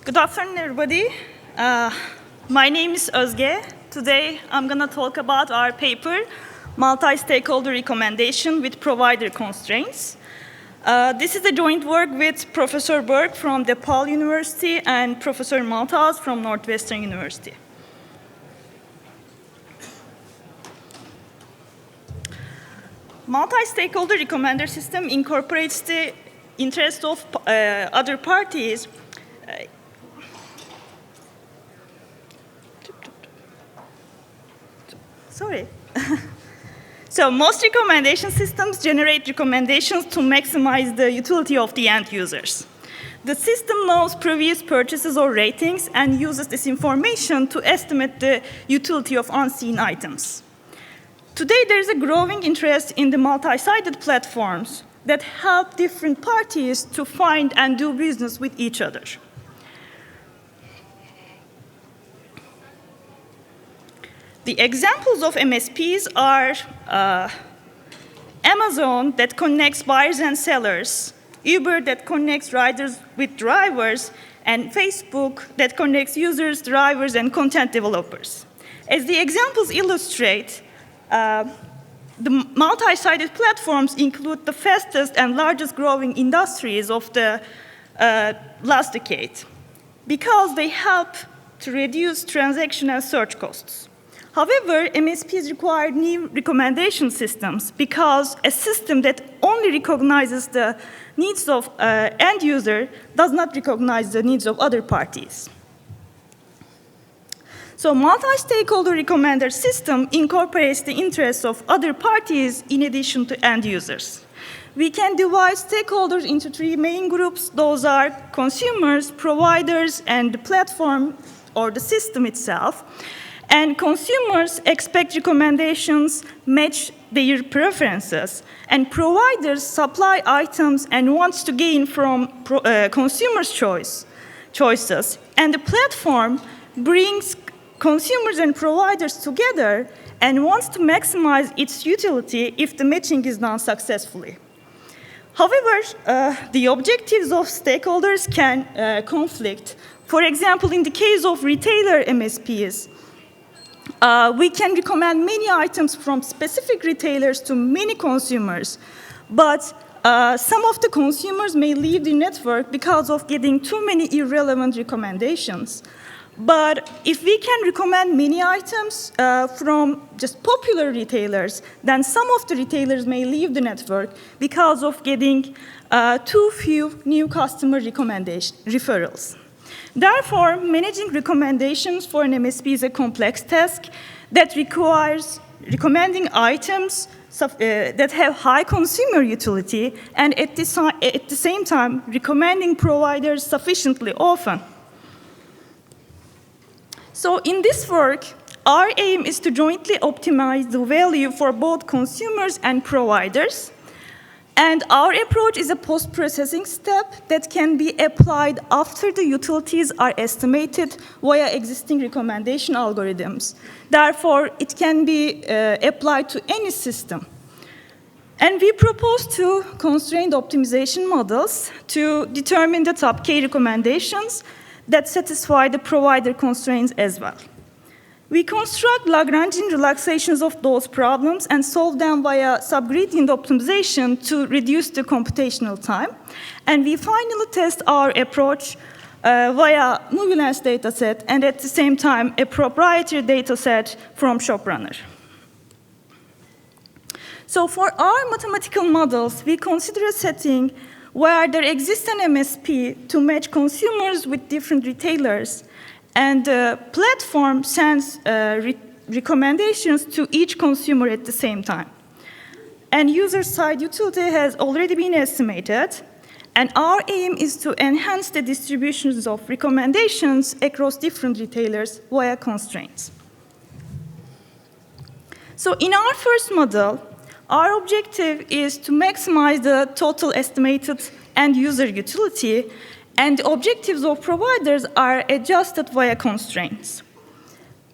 Good afternoon, everybody. My name is Özge. Today, I'm going to talk about our paper, Multi-Stakeholder Recommendation with Provider Constraints. This is a joint work with Professor Burke from DePaul University and Professor Malthouse from Northwestern University. Multi-stakeholder recommender system incorporates the interest of other parties. Sorry. So most recommendation systems generate recommendations to maximize the utility of the end users. The system knows previous purchases or ratings and uses this information to estimate the utility of unseen items. Today, there is a growing interest in the multi-sided platforms that help different parties to find and do business with each other. The examples of MSPs are Amazon that connects buyers and sellers, Uber that connects riders with drivers, and Facebook that connects users, drivers, and content developers. As the examples illustrate, the multi-sided platforms include the fastest and largest growing industries of the last decade because they help to reduce transaction and search costs. However, MSPs require new recommendation systems because a system that only recognizes the needs of end user does not recognize the needs of other parties. So multi-stakeholder recommender system incorporates the interests of other parties in addition to end users. We can divide stakeholders into three main groups. Those are consumers, providers, and the platform or the system itself. And consumers expect recommendations match their preferences, and providers supply items and wants to gain from consumers' choices. And the platform brings consumers and providers together and wants to maximize its utility if the matching is done successfully. However, the objectives of stakeholders can conflict. For example, in the case of retailer MSPs, we can recommend many items from specific retailers to many consumers, but some of the consumers may leave the network because of getting too many irrelevant recommendations. But if we can recommend many items from just popular retailers, then some of the retailers may leave the network because of getting too few new customer referrals. Therefore, managing recommendations for an MSP is a complex task that requires recommending items that have high consumer utility and at the same time recommending providers sufficiently often. So in this work, our aim is to jointly optimize the value for both consumers and providers. And our approach is a post-processing step that can be applied after the utilities are estimated via existing recommendation algorithms. Therefore, it can be applied to any system. And we propose two constraint optimization models to determine the top K recommendations that satisfy the provider constraints as well. We construct Lagrangian relaxations of those problems and solve them via subgradient optimization to reduce the computational time. And we finally test our approach via Nubilance dataset and at the same time a proprietary dataset from ShopRunner. So for our mathematical models, we consider a setting where there exists an MSP to match consumers with different retailers, and the platform sends recommendations to each consumer at the same time. And user-side utility has already been estimated, and our aim is to enhance the distributions of recommendations across different retailers via constraints. So in our first model, our objective is to maximize the total estimated end user utility, and the objectives of providers are adjusted via constraints.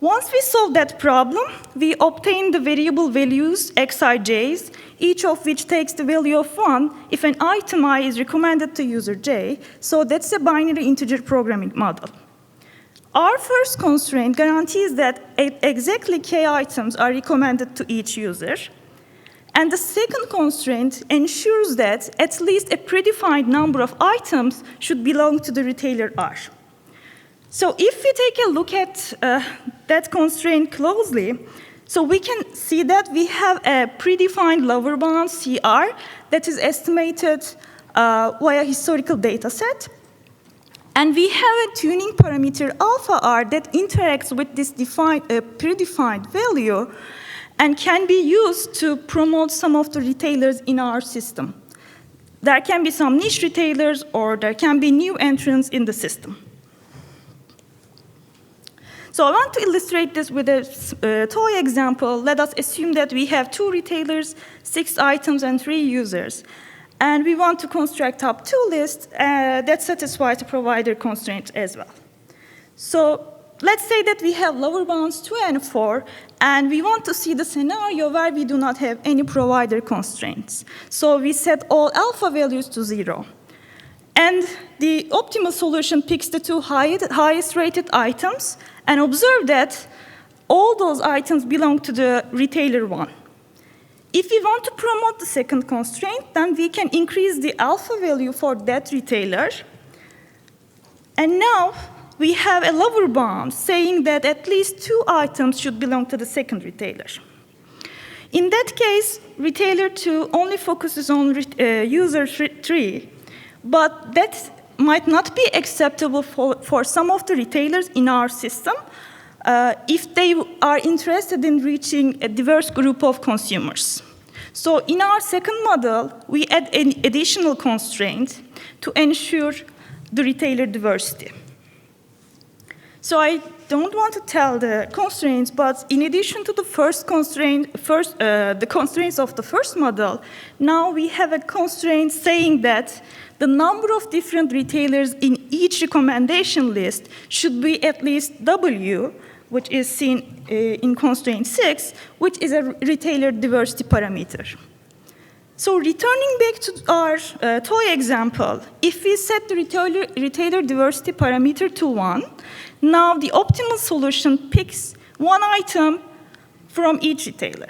Once we solve that problem, we obtain the variable values xij's, each of which takes the value of 1 if an item I is recommended to user j. So that's a binary integer programming model. Our first constraint guarantees that exactly k items are recommended to each user. And the second constraint ensures that at least a predefined number of items should belong to the retailer R. So if we take a look at that constraint closely, so we can see that we have a predefined lower bound CR that is estimated via historical data set. And we have a tuning parameter alpha R that interacts with this predefined value and can be used to promote some of the retailers in our system. There can be some niche retailers or there can be new entrants in the system. So I want to illustrate this with a toy example. Let us assume that we have 2 retailers, 6 items, and 3 users. And we want to construct up 2 lists that satisfy the provider constraint as well. So let's say that we have lower bounds 2 and 4, and we want to see the scenario where we do not have any provider constraints. So we set all alpha values to 0. And the optimal solution picks the 2 highest rated items and observe that all those items belong to the retailer 1. If we want to promote the second constraint, then we can increase the alpha value for that retailer. And now we have a lower bound saying that at least 2 items should belong to the second retailer. In that case, retailer 2 only focuses on user 3, but that might not be acceptable for some of the retailers in our system if they are interested in reaching a diverse group of consumers. So in our second model, we add an additional constraint to ensure the retailer diversity. So I don't want to tell the constraints, but in addition to the first constraint, the constraints of the first model, now we have a constraint saying that the number of different retailers in each recommendation list should be at least W, which is seen in constraint 6, which is a retailer diversity parameter. So returning back to our toy example, if we set the retailer diversity parameter to 1, now the optimal solution picks 1 item from each retailer.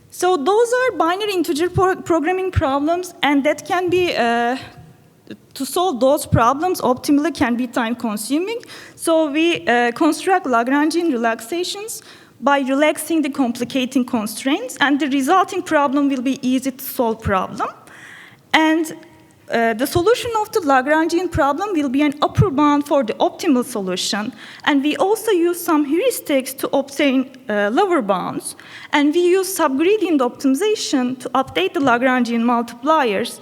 So those are binary integer programming problems, and that can be, to solve those problems optimally can be time consuming. So we construct Lagrangian relaxations by relaxing the complicating constraints, and the resulting problem will be easy to solve problem. And the solution of the Lagrangian problem will be an upper bound for the optimal solution, and we also use some heuristics to obtain lower bounds, and we use subgradient optimization to update the Lagrangian multipliers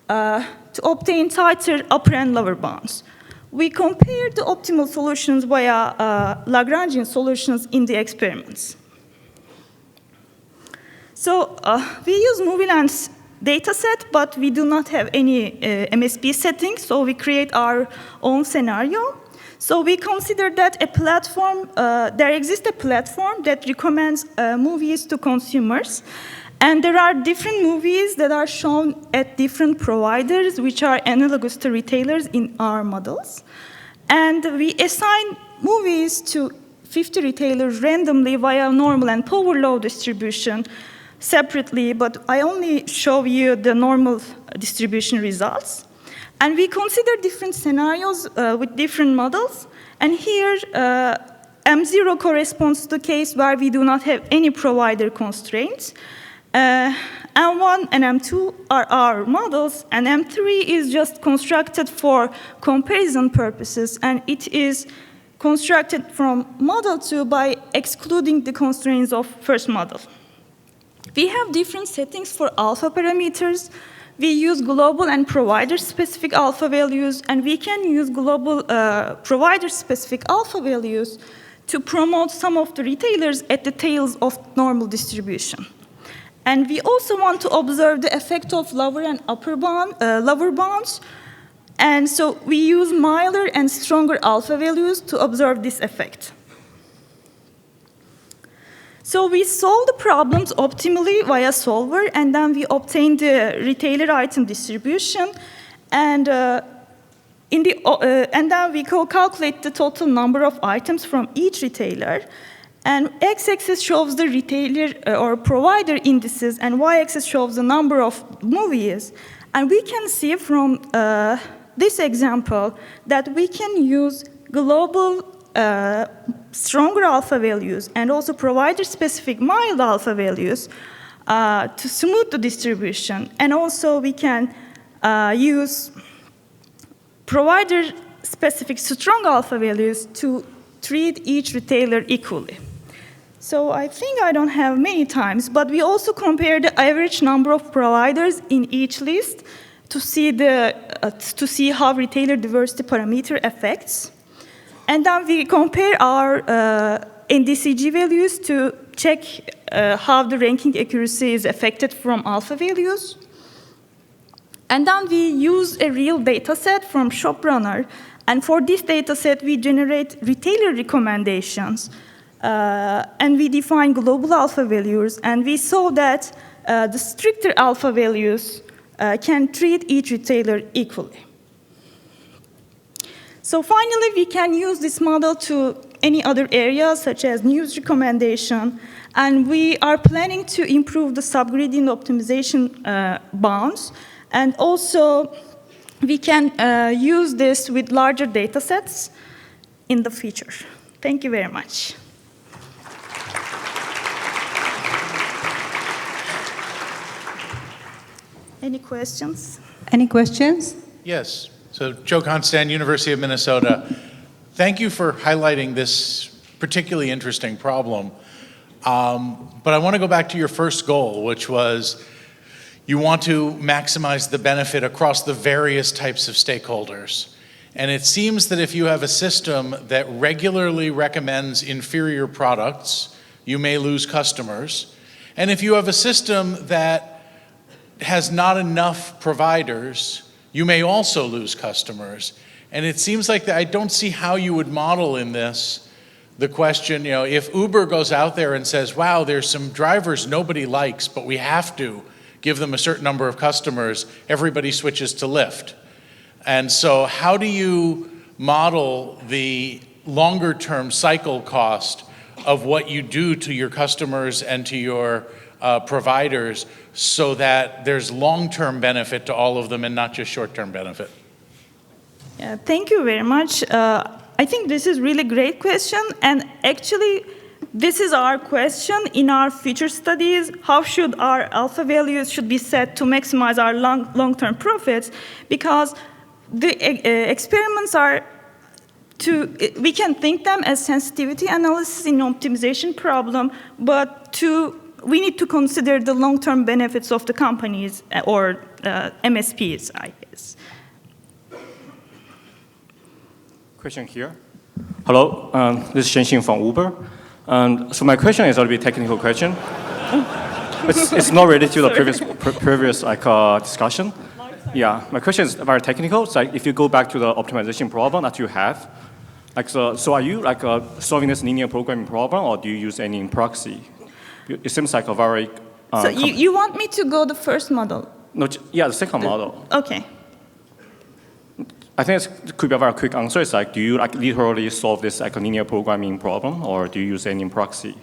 to obtain tighter upper and lower bounds. We compare the optimal solutions via Lagrangian solutions in the experiments. So we use movie-length data set, but we do not have any MSP settings, so we create our own scenario. So we consider that a platform, there exists a platform that recommends movies to consumers, and there are different movies that are shown at different providers, which are analogous to retailers in our models. And we assign movies to 50 retailers randomly via normal and power law distribution separately, but I only show you the normal distribution results. And we consider different scenarios with different models. And here, M0 corresponds to the case where we do not have any provider constraints. M1 and M2 are our models, and M3 is just constructed for comparison purposes, and it is constructed from model 2 by excluding the constraints of first model. We have different settings for alpha parameters. We use global and provider-specific alpha values, and we can use global provider-specific alpha values to promote some of the retailers at the tails of normal distribution. And we also want to observe the effect of lower and upper bound, lower bounds And so we use milder and stronger alpha values to observe this effect. So we solve the problems optimally via solver, and then we obtain the retailer item distribution, and and then we calculate the total number of items from each retailer. And x-axis shows the retailer or provider indices, and y-axis shows the number of movies. And we can see from this example that we can use global stronger alpha values and also provider-specific mild alpha values to smooth the distribution. And also we can use provider-specific strong alpha values to treat each retailer equally. So I think I don't have many times, but we also compare the average number of providers in each list to see how retailer diversity parameter affects. And then we compare our NDCG values to check how the ranking accuracy is affected from alpha values. And then we use a real data set from ShopRunner. And for this data set, we generate retailer recommendations. And we define global alpha values. And we saw that the stricter alpha values can treat each retailer equally. So finally, we can use this model to any other areas, such as news recommendation. And we are planning to improve the subgradient optimization bounds. And also, we can use this with larger data sets in the future. Thank you very much. Any questions? Any questions? Yes. So Joe Constant, University of Minnesota. Thank you for highlighting this particularly interesting problem. But I want to go back to your first goal, which was you want to maximize the benefit across the various types of stakeholders. And it seems that if you have a system that regularly recommends inferior products, you may lose customers. And if you have a system that has not enough providers, you may also lose customers. And it seems like I don't see how you would model in this the question, if Uber goes out there and says, wow, there's some drivers nobody likes, but we have to give them a certain number of customers, everybody switches to Lyft. And so how do you model the longer term cycle cost of what you do to your customers and to your providers so that there's long-term benefit to all of them and not just short-term benefit? Yeah, thank you very much. I think this is really great question, and actually this is our question in our future studies. How should our alpha values should be set to maximize our long-term profits? Because the experiments are we can think them as sensitivity analysis in optimization problem, but we need to consider the long-term benefits of the companies or MSPs, I guess. Question here. Hello, this is Shenxing from Uber. So my question is a little bit technical question. It's not related to the previous discussion. Yeah, my question is very technical. So if you go back to the optimization problem that you have, so are you solving this linear programming problem, or do you use any proxy? It seems like a very... so you want me to go the first model? No, yeah, the second model. Okay. I think it could be a very quick answer. It's do you literally solve this a linear programming problem, or do you use any proxy?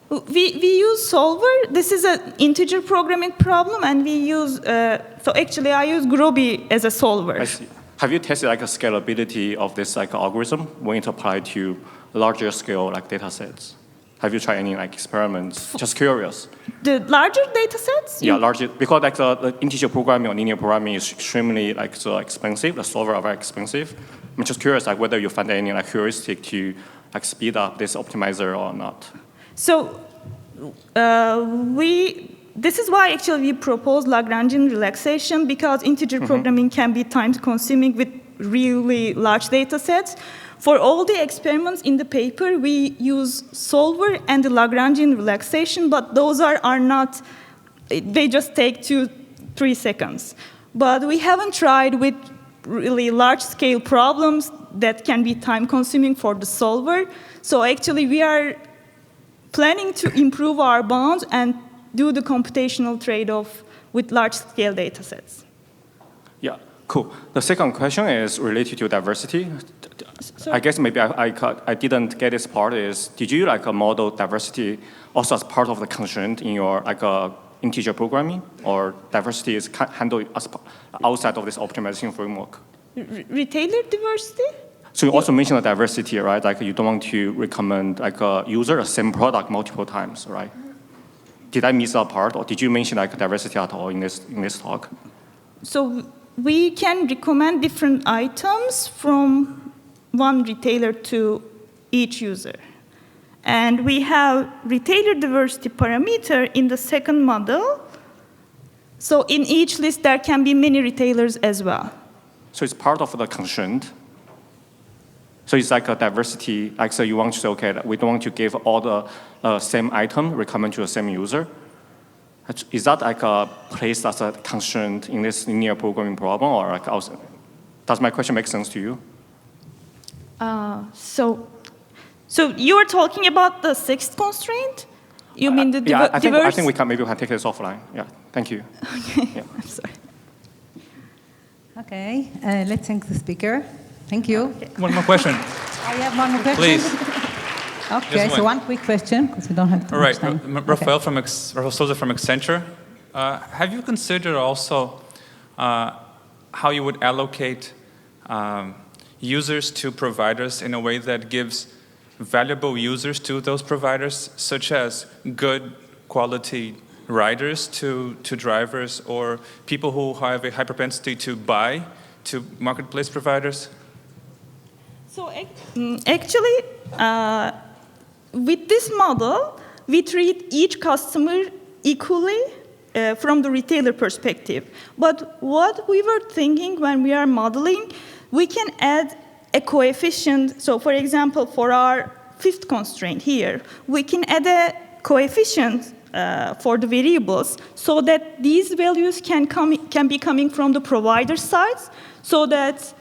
We use solver. This is an integer programming problem, and we use, so actually I use Groby as a solver. I see. Have you tested a scalability of this algorithm when it applied to larger scale data sets? Have you tried any experiments? Just curious. The larger data sets? Yeah, larger, because the integer programming or linear programming is extremely so expensive. The solver are very expensive. I'm just curious whether you find any heuristic to speed up this optimizer or not. So this is why actually we propose Lagrangian relaxation, because integer programming can be time consuming with really large data sets. For all the experiments in the paper, we use solver and the Lagrangian relaxation, but those are not, they just take 2-3 seconds. But we haven't tried with really large-scale problems that can be time-consuming for the solver. So actually, we are planning to improve our bounds and do the computational trade-off with large-scale data sets. Yeah, cool. The second question is related to diversity. Sorry? I guess maybe I didn't get this part is, did you model diversity also as part of the constraint in your integer programming, or diversity is handled as outside of this optimization framework? Retailer diversity? So you also mentioned the diversity, right? Like you don't want to recommend a user the same product multiple times, right? Did I miss that part, or did you mention diversity at all in this talk? So we can recommend different items from one retailer to each user. And we have retailer diversity parameter in the second model. So in each list, there can be many retailers as well. So it's part of the constraint. So it's like a diversity, so you want to say, okay, we don't want to give all the same item recommend to the same user. Is that placed as a constraint in this linear programming problem, or also, does my question make sense to you? So you are talking about the sixth constraint? You mean the I think we can take this offline. Yeah, thank you. Okay, yeah. I'm sorry. Okay, let's thank the speaker. Thank you. Okay. One more question. I have one more question. Please. Okay, Just so one. one quick question, because we don't have too All much right, time. Rafael Souza from Accenture. Have you considered also how you would allocate users to providers in a way that gives valuable users to those providers, such as good quality riders to drivers, or people who have a high propensity to buy to marketplace providers? So actually, with this model, we treat each customer equally from the retailer perspective. But what we were thinking when we are modeling, we can add a coefficient. So for example, for our fifth constraint here, we can add a coefficient for the variables so that these values can be coming from the provider sides, so that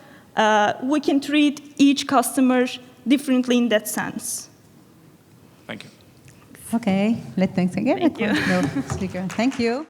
we can treat each customer differently in that sense. Thank you. Okay, let's thanks again. Thank you. The speaker. Thank you.